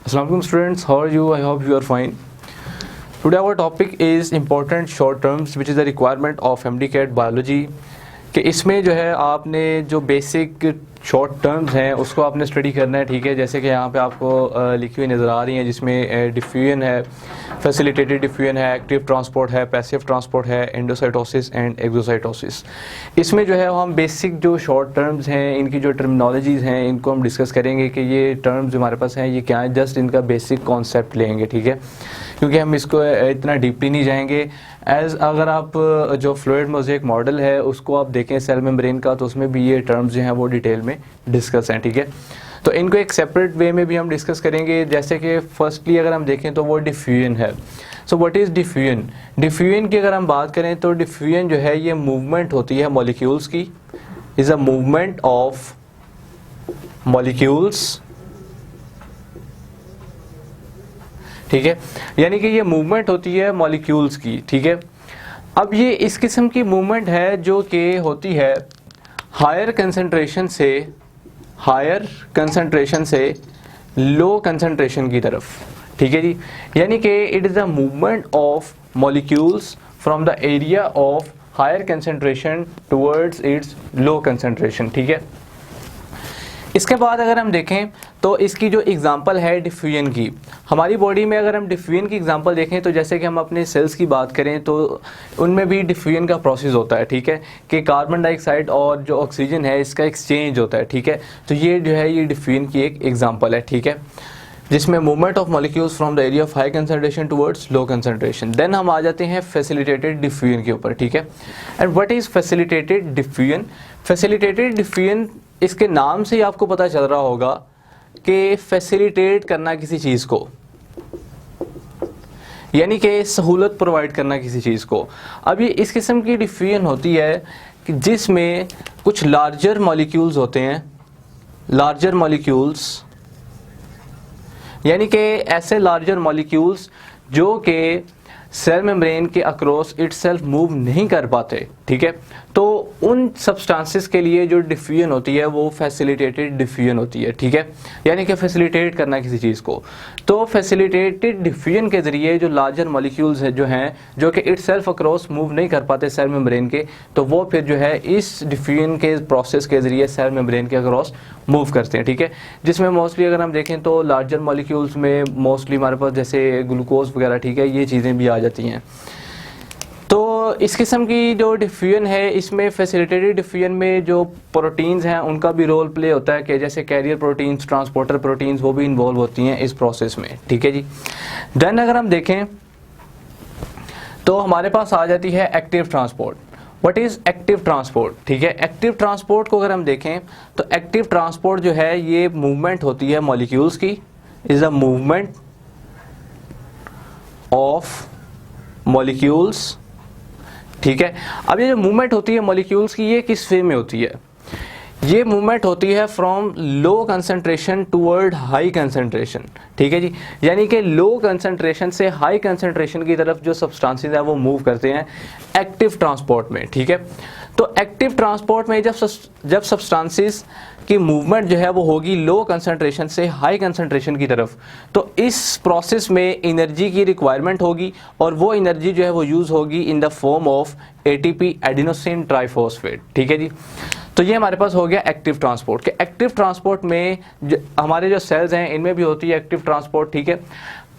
Assalamualaikum students, how are you? I hope you are fine. Today our topic is important short terms which is a requirement of MD-CAT biology कि इसमें जो है आपने जो basic short terms हैं उसको आपने स्टडी करना है, ठीक है। जैसे कि यहाँ पे आपको लिखी हुई नज़र आ रही हैं, जिसमें डिफ्यूजन है, फैसिलिटेटेड डिफ्यूजन है, एक्टिव ट्रांसपोर्ट है, पैसिव ट्रांसपोर्ट है, एंडोसाइटोसिस एंड एक्सोसाइटोसिस। इसमें जो है हम बेसिक जो शॉर्ट टर्म्स हैं, इनकी जो टर्मिनोलॉजीज़ हैं, इनको हम डिस्कस करेंगे कि ये टर्म्स हमारे पास हैं ये क्या है, जस्ट इनका बेसिक कॉन्सेप्ट लेंगे, ठीक है, क्योंकि हम इसको इतना डीपली नहीं जाएंगे। अगर आप जो फ्लूइड मोज़ेक मॉडल है उसको आप देखें सेल मेम्ब्रेन का, तो उसमें भी ये टर्म्स जो हैं वो डिटेल में डिस्कस हैं, ठीक है। तो इनको एक सेपरेट वे में भी हम डिस्कस करेंगे। जैसे कि फर्स्टली अगर हम देखें तो वो डिफ्यूजन है। So what is diffusion? Diffusion की अगर हम बात करें तो डिफ्यूजन जो है ये मूवमेंट होती है मॉलिक्यूल्स की, is a movement of molecules, ठीक है, यानी कि ये मूवमेंट होती है मॉलिक्यूल्स की, ठीक है। अब ये इस किस्म की मूवमेंट है जो कि होती है हायर कंसंट्रेशन से लो कंसंट्रेशन की तरफ, ठीक है जी। यानी कि it is the movement of molecules from the area of higher concentration towards its low concentration, ठीक है। इसके बाद अगर हम देखें तो इसकी जो एग्जांपल है डिफ्यूजन की, हमारी बॉडी में अगर हम डिफ्यूजन की एग्जांपल देखें तो जैसे कि हम अपने सेल्स की बात करें तो उनमें भी डिफ्यूजन का प्रोसेस होता है, ठीक है, कि कार्बन डाइऑक्साइड और जो ऑक्सीजन है इसका एक्सचेंज होता है, ठीक है। तो ये जो है ये डिफ्यूजन की एक एग्जांपल है, ठीक है, जिसमें movement of molecules from the area of high concentration towards low concentration. Then हम आ जाते हैं फैसिलिटेटेड डिफ्यूजन के ऊपर, ठीक है। And what is facilitated diffusion? Facilitated diffusion, इसके नाम से ही आपको पता चल रहा होगा कि फैसिलिटेट करना किसी चीज़ को, यानी कि सहूलत प्रोवाइड करना किसी चीज़ को। अब ये इस किस्म की डिफ्यूजन होती है कि जिसमें कुछ लार्जर मॉलिक्यूल्स होते हैं, लार्जर मॉलिक्यूल्स, यानी कि ऐसे लार्जर मॉलिक्यूल्स जो कि सेल मेम्ब्रेन के अक्रॉस इटसेल्फ मूव नहीं कर पाते, ठीक है। तो उन सब्सटेंसेस के लिए जो डिफ्यूजन होती है वो फैसिलिटेटेड डिफ्यूजन होती है, ठीक है, यानी कि फैसिलिटेट करना किसी चीज़ को। तो फैसिलिटेटेड डिफ्यूजन के ज़रिए जो लार्जर मॉलिक्यूल्स है जो हैं जो कि इटसेल्फ अक्रॉस मूव नहीं कर पाते सेल मेम्ब्रेन के, तो वो फिर जो है इस डिफ्यूजन के प्रोसेस के ज़रिए सेल मेम्ब्रेन के अक्रॉस मूव करते हैं, ठीक है। जिसमें मोस्टली अगर हम देखें तो लार्जर मॉलिक्यूल्स में मोस्टली हमारे पास जैसे ग्लूकोज वगैरह, ठीक है, ये चीज़ें भी आ जाती हैं। तो इस किस्म की जो डिफ्यूजन है इसमें फैसिलिटेटेड डिफ्यूजन में जो प्रोटीन्स हैं उनका भी रोल प्ले होता है कि जैसे कैरियर प्रोटीन्स, ट्रांसपोर्टर प्रोटीन्स, वो भी इन्वॉल्व होती हैं इस प्रोसेस में, ठीक है जी। देन अगर हम देखें तो हमारे पास आ जाती है active transport. What is active transport? ठीक है, एक्टिव ट्रांसपोर्ट को अगर हम देखें तो एक्टिव ट्रांसपोर्ट जो है ये मूवमेंट होती है मॉलिक्यूल्स की, is a movement of molecules, ठीक है। अब ये जो मूवमेंट होती है मॉलिक्यूल्स की ये किस वे में होती है? ये मूवमेंट होती है from low concentration toward high concentration, ठीक है जी, यानी कि लो कंसंट्रेशन से हाई कंसंट्रेशन की तरफ जो सब्सटेंसेस है वो मूव करते हैं एक्टिव ट्रांसपोर्ट में, ठीक है। तो एक्टिव ट्रांसपोर्ट में जब सब्सटेंसेस की मूवमेंट जो है वो होगी लो कंसंट्रेशन से हाई कंसंट्रेशन की तरफ, तो इस प्रोसेस में एनर्जी की रिक्वायरमेंट होगी और वो एनर्जी जो है वो यूज़ होगी in the form of ATP, adenosine triphosphate, ठीक है जी। तो ये हमारे पास हो गया एक्टिव ट्रांसपोर्ट। के एक्टिव ट्रांसपोर्ट में हमारे जो सेल्स हैं इनमें भी होती है एक्टिव ट्रांसपोर्ट, ठीक है।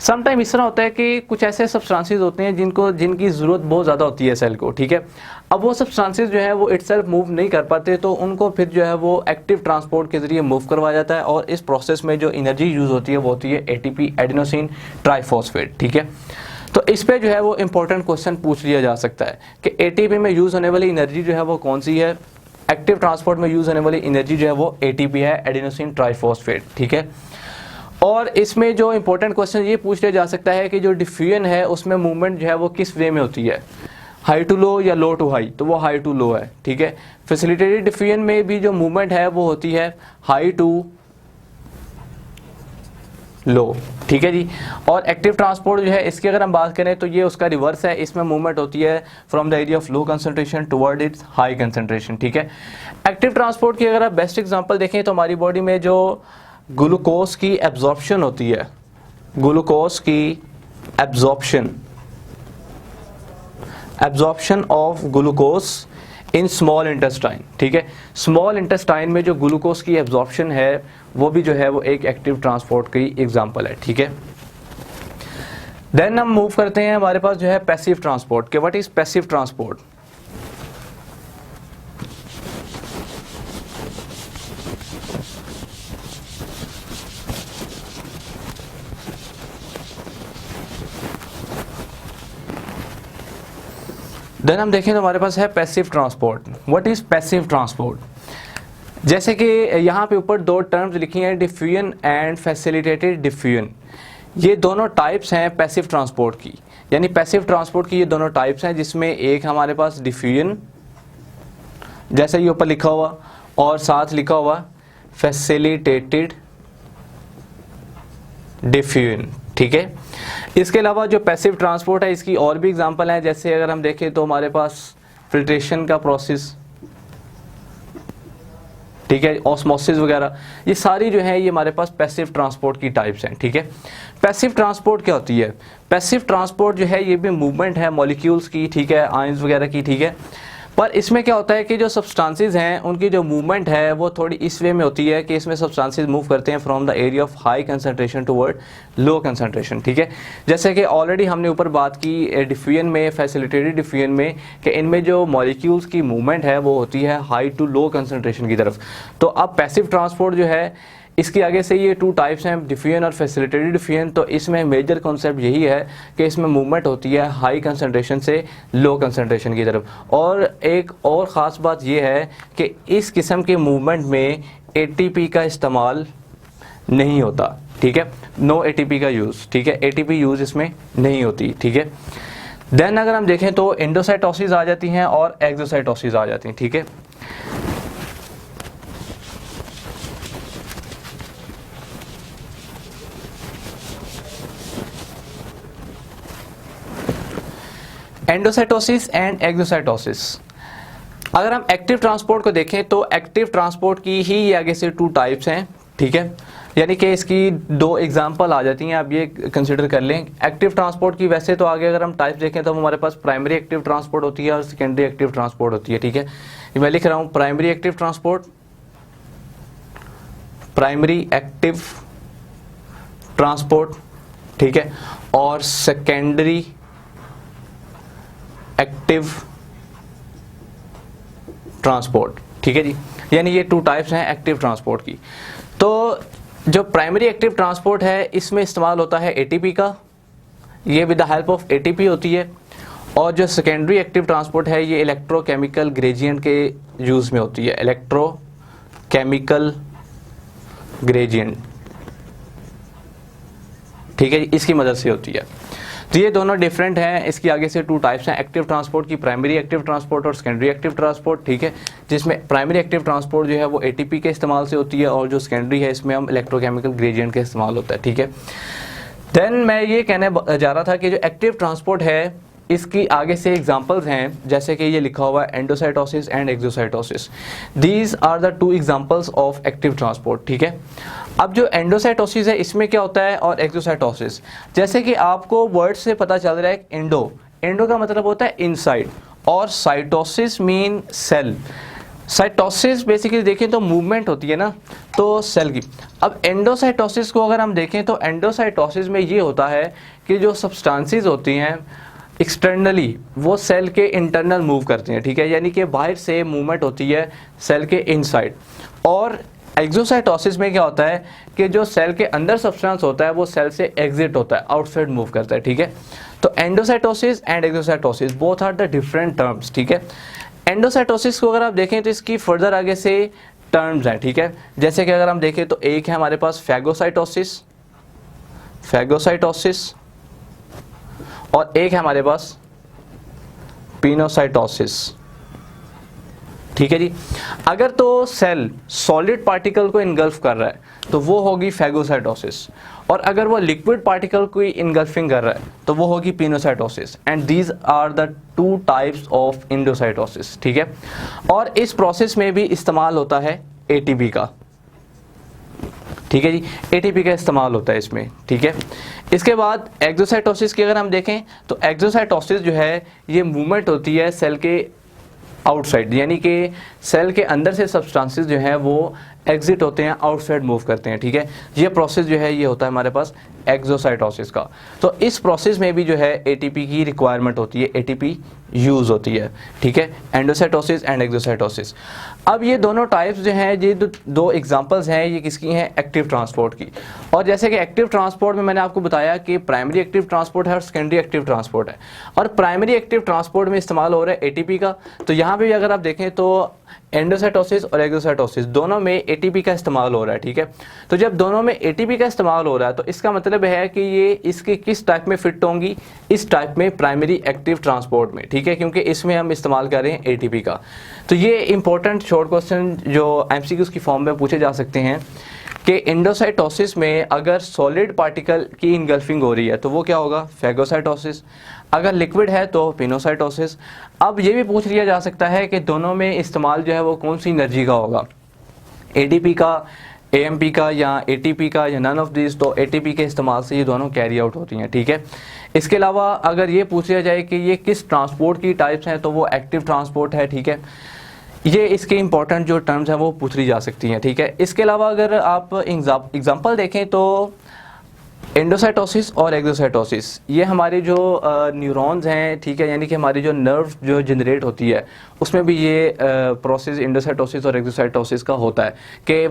समटाइम इस तरह होता है कि कुछ ऐसे सब्सटेंसेस होते हैं जिनकी ज़रूरत बहुत ज़्यादा होती है सेल को, ठीक है। अब वो सब्सटेंसेस जो है वो इटसेल्फ मूव नहीं कर पाते, तो उनको फिर जो है वो एक्टिव ट्रांसपोर्ट के ज़रिए मूव करवाया जाता है और इस प्रोसेस में जो एनर्जी यूज़ होती है वो होती है एटीपी, एडिनोसिन ट्राइफॉस्फेट, ठीक है। तो इस पे जो है वो इंपॉर्टेंट क्वेश्चन पूछ लिया जा सकता है कि एटीपी में यूज़ होने वाली एनर्जी जो है वो कौन सी है? एक्टिव ट्रांसपोर्ट में यूज़ होने वाली एनर्जी जो है वो एटीपी है, एडिनोसिन ट्राइफॉस्फेट, ठीक है। और इसमें जो इंपॉर्टेंट क्वेश्चन ये पूछ लिया जा सकता है कि जो डिफ्यूजन है उसमें मूवमेंट जो है वो किस वे में होती है, हाई टू लो या लो टू हाई? तो वो हाई टू लो है, ठीक है। फैसिलिटेटेड डिफ्यूजन में भी जो मूवमेंट है वो होती है हाई टू लो, ठीक है जी। और एक्टिव ट्रांसपोर्ट जो है इसकी अगर हम बात करें तो ये उसका रिवर्स है, इसमें मूवमेंट होती है from the area of low concentration toward it's high concentration, ठीक है। एक्टिव ट्रांसपोर्ट की अगर आप बेस्ट एग्जांपल देखें तो हमारी बॉडी में जो ग्लूकोज की एब्जॉर्प्शन होती है, ग्लूकोज की absorption of glucose in small intestine, ठीक है। स्मॉल इंटेस्टाइन में जो ग्लूकोज की एब्जॉर्प्शन है वो भी जो है वो एक एक्टिव ट्रांसपोर्ट की एग्जांपल है, ठीक है। देन हम मूव करते हैं, हमारे पास जो है पैसिव ट्रांसपोर्ट के। What is passive transport? Then हम देखें तो हमारे पास है passive transport. What is passive transport? जैसे कि यहाँ पे ऊपर दो टर्म्स लिखी हैं, डिफ्यूजन एंड फैसिलिटेटेड डिफ्यूजन। ये दोनों टाइप्स हैं पैसिव ट्रांसपोर्ट की, यानी पैसिव ट्रांसपोर्ट की ये दोनों टाइप्स हैं, जिसमें एक हमारे पास डिफ्यूजन जैसे ये ऊपर लिखा हुआ, और साथ लिखा हुआ फैसिलिटेटेड डिफ्यूजन, ठीक है। इसके अलावा जो पैसिव ट्रांसपोर्ट है इसकी और भी एग्जांपल हैं, जैसे अगर हम देखें तो हमारे पास फिल्ट्रेशन का प्रोसेस, ठीक है, ऑस्मोसिस वगैरह, ये सारी जो है ये हमारे पास पैसिव ट्रांसपोर्ट की टाइप्स हैं, ठीक है। पैसिव ट्रांसपोर्ट क्या होती है? पैसिव ट्रांसपोर्ट जो है ये भी मूवमेंट है मॉलिक्यूल्स की, ठीक है, आयंस वगैरह की, ठीक है। पर इसमें क्या होता है कि जो सब्सटेंसेस हैं उनकी जो मूवमेंट है वो थोड़ी इस वे में होती है कि इसमें सब्सटेंसेस मूव करते हैं from the area of high concentration toward low concentration, ठीक है। जैसे कि ऑलरेडी हमने ऊपर बात की डिफ्यूजन में, फैसिलिटेटेड डिफ्यूजन में, कि इनमें जो मॉलिक्यूल्स की मूवमेंट है वो होती है हाई टू लो कंसंट्रेशन की तरफ। तो अब पैसिव ट्रांसपोर्ट जो है इसके आगे से ये टू टाइप्स हैं, डिफ्यूजन और फैसिलिटेटेड डिफ्यूजन। तो इसमें मेजर कॉन्सेप्ट यही है कि इसमें मूवमेंट होती है हाई कंसंट्रेशन से लो कंसंट्रेशन की तरफ। और एक और ख़ास बात ये है कि इस किस्म के मूवमेंट में एटीपी का इस्तेमाल नहीं होता, ठीक है, नो एटीपी का यूज़, ठीक है, एटीपी यूज़ इसमें नहीं होती, ठीक है। देन अगर हम देखें तो एंडोसाइटोसिस आ जाती हैं और एक्सोसाइटोसिस आ जाती हैं, ठीक है। Endocytosis and exocytosis. अगर हम एक्टिव ट्रांसपोर्ट को देखें तो एक्टिव ट्रांसपोर्ट की ही ये आगे से टू टाइप्स हैं, ठीक है, यानी कि इसकी दो एग्जांपल आ जाती हैं, आप ये कंसिडर कर लें। एक्टिव ट्रांसपोर्ट की वैसे तो आगे अगर हम टाइप्स देखें तो हमारे पास प्राइमरी एक्टिव ट्रांसपोर्ट होती है और सेकेंडरी एक्टिव ट्रांसपोर्ट होती है, ठीक है। मैं लिख रहा हूँ primary active transport, primary active transport, ठीक है, और सेकेंडरी एक्टिव ट्रांसपोर्ट, ठीक है जी। यानी ये टू टाइप्स हैं एक्टिव ट्रांसपोर्ट की। तो जो प्राइमरी एक्टिव ट्रांसपोर्ट है इसमें इस्तेमाल होता है एटीपी का, ये with the help of ATP होती है। और जो सेकेंडरी एक्टिव ट्रांसपोर्ट है ये इलेक्ट्रोकेमिकल ग्रेडिएंट के यूज़ में होती है, इलेक्ट्रोकेमिकल ग्रेडिएंट, ठीक है, इसकी मदद से होती है। तो ये दोनों डिफरेंट हैं, इसकी आगे से टू टाइप्स हैं एक्टिव ट्रांसपोर्ट की, प्राइमरी एक्टिव ट्रांसपोर्ट और सेकेंडरी एक्टिव ट्रांसपोर्ट, ठीक है। जिसमें प्राइमरी एक्टिव ट्रांसपोर्ट जो है वो एटीपी के इस्तेमाल से होती है और जो सेकेंडरी है इसमें हम इलेक्ट्रोकेमिकल ग्रेडिएंट का इस्तेमाल होता है, ठीक है। देन मैं ये कहने जा रहा था कि जो एक्टिव ट्रांसपोर्ट है इसकी आगे से एग्जांपल्स हैं, जैसे कि ये लिखा हुआ है endocytosis and exocytosis. These are the two examples of active transport, ठीक है। अब जो एंडोसाइटोसिस है इसमें क्या होता है और एक्सोसाइटोसिस, जैसे कि आपको वर्ड से पता चल रहा है एंडो का मतलब होता है इनसाइड और cytosis mean cell. Cytosis basically देखें तो मूवमेंट होती है ना, तो सेल की। अब एंडोसाइटोसिस को अगर हम देखें तो एंडोसाइटोसिस में ये होता है कि जो सब्सटेंसेस होती हैं एक्सटर्नली वो सेल के इंटरनल मूव करती हैं, ठीक है, यानी कि बाहर से मूवमेंट होती है सेल के इनसाइड। और एक्सोसाइटोसिस में क्या होता है कि जो सेल के अंदर सब्सटेंस होता है वो सेल से एग्जिट होता है, आउटसाइड मूव करता है, ठीक है। तो endocytosis and exocytosis both are the different terms, ठीक है। एंडोसाइटोसिस को अगर आप देखें तो इसकी फर्दर आगे से टर्म्स हैं, ठीक है। जैसे कि अगर हम देखें तो एक है हमारे पास फैगोसाइटोसिस और एक है हमारे पास पिनोसाइटोसिस, ठीक है जी। अगर तो सेल सॉलिड पार्टिकल को इनगल्फ कर रहा है तो वो होगी फैगोसाइटोसिस, और अगर वो लिक्विड पार्टिकल को इनगल्फिंग कर रहा है तो वो होगी pinocytosis. And these are the two types of endocytosis, ठीक है। और इस प्रोसेस में भी इस्तेमाल होता है एटीपी का, ठीक है जी, एटीपी का इस्तेमाल होता है इसमें, ठीक है। इसके बाद एक्सोसाइटोसिस की अगर हम देखें तो एक्सोसाइटोसिस जो है ये मूवमेंट होती है सेल के आउटसाइड, यानी कि सेल के अंदर से सब्सटेंसेस जो हैं वो एग्जिट होते हैं, आउटसाइड मूव करते हैं, ठीक है। ये प्रोसेस जो है ये होता है हमारे पास एक्सोसाइटोसिस का। तो इस प्रोसेस में भी जो है एटीपी की रिक्वायरमेंट होती है, एटीपी यूज़ होती है, ठीक है, एंडोसाइटोसिस एंड एक्सोसाइटोसिस। अब ये दोनों टाइप्स जो हैं, ये दो एग्जांपल्स हैं, ये किसकी हैं, एक्टिव ट्रांसपोर्ट की। और जैसे कि एक्टिव ट्रांसपोर्ट में मैंने आपको बताया कि प्राइमरी एक्टिव ट्रांसपोर्ट है और सेकेंडरी एक्टिव ट्रांसपोर्ट है, और प्राइमरी एक्टिव ट्रांसपोर्ट में इस्तेमाल हो रहा है एटीपी का। तो यहाँ पे भी अगर आप देखें तो एंडोसाइटोसिस और एक्सोसाइटोसिस दोनों में एटीपी का इस्तेमाल हो रहा है, ठीक है। तो जब दोनों में एटीपी का इस्तेमाल हो रहा है तो इसका मतलब है कि ये इसके किस टाइप में फिट होंगी, इस टाइप में प्राइमरी एक्टिव ट्रांसपोर्ट में, ठीक है, क्योंकि इसमें हम इस्तेमाल कर रहे हैं एटीपी का। तो ये इंपॉर्टेंट शॉर्ट क्वेश्चन जो एमसीक्यूज की फॉर्म में पूछे जा सकते हैं कि एंडोसाइटोसिस में अगर सॉलिड पार्टिकल की इनगल्फिंग हो रही है तो वो क्या होगा, फेगोसाइटोसिस। अगर लिक्विड है तो पिनोसाइटोसिस। अब ये भी पूछ लिया जा सकता है कि दोनों में इस्तेमाल जो है वो कौन सी एनर्जी का होगा, एटीपी का, एएमपी का या एटीपी का या नन ऑफ दिस। तो एटीपी के इस्तेमाल से ये दोनों कैरी आउट होती हैं, ठीक है। इसके अलावा अगर ये पूछ लिया जाए कि ये किस ट्रांसपोर्ट की टाइप्स हैं तो वो एक्टिव ट्रांसपोर्ट है, ठीक है। ये इसके इंपॉर्टेंट जो टर्म्स हैं वो पूछ ली जा सकती हैं, ठीक है। इसके अलावा अगर आप एग्जांपल देखें तो एंडोसाइटोसिस और एक्सोसाइटोसिस, ये हमारे जो न्यूरॉन्स हैं, ठीक है, यानी कि हमारी जो नर्व जो जनरेट होती है उसमें भी ये प्रोसेस एंडोसाइटोसिस और एक्सोसाइटोसिस का होता है कि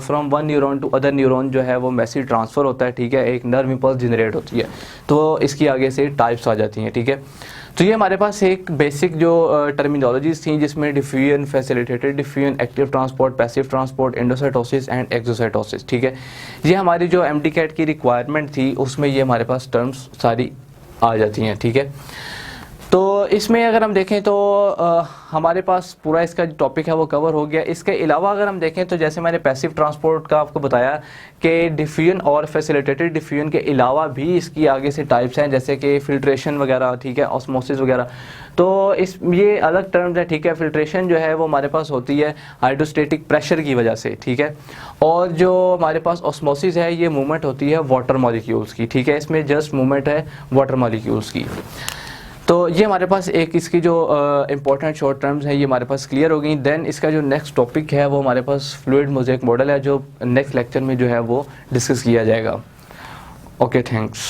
from one neuron to other neuron जो है वो मैसेज ट्रांसफ़र होता है, ठीक है, एक नर्व इम्पल्स जनरेट होती है। तो इसकी आगे से टाइप्स आ जाती हैं, ठीक है। तो ये हमारे पास एक बेसिक जो टर्मिनोलॉजीज थी जिसमें diffusion, facilitated diffusion, active transport, passive transport, endocytosis and exocytosis, ठीक है। ये हमारी जो एमडीकैट की रिक्वायरमेंट थी उसमें ये हमारे पास टर्म्स सारी आ जाती हैं, ठीक है। तो इसमें अगर हम देखें तो हमारे पास पूरा इसका जो टॉपिक है वो कवर हो गया। इसके अलावा अगर हम देखें तो जैसे मैंने पैसिव ट्रांसपोर्ट का आपको बताया कि डिफ्यूजन और फैसिलिटेटेड डिफ्यूजन के अलावा भी इसकी आगे से टाइप्स हैं, जैसे कि फिल्ट्रेशन वगैरह, ठीक है, ऑस्मोसिस वगैरह। तो इस ये अलग टर्म्स है, ठीक है। फिल्ट्रेशन जो है वो हमारे पास होती है हाइड्रोस्टेटिक प्रेशर की वजह से, ठीक है। और जो हमारे पास ऑस्मोसिस है ये मूवमेंट होती है वाटर मॉलिक्यूल्स की, ठीक है, इसमें जस्ट मूवमेंट है वाटर मॉलिक्यूल्स की। तो ये हमारे पास एक इसकी जो इंपॉर्टेंट शॉर्ट टर्म्स हैं ये हमारे पास क्लियर हो गई। देन इसका जो नेक्स्ट टॉपिक है वो हमारे पास फ्लूइड मोज़ेक मॉडल है, जो नेक्स्ट लेक्चर में जो है वो डिस्कस किया जाएगा। Okay, thanks.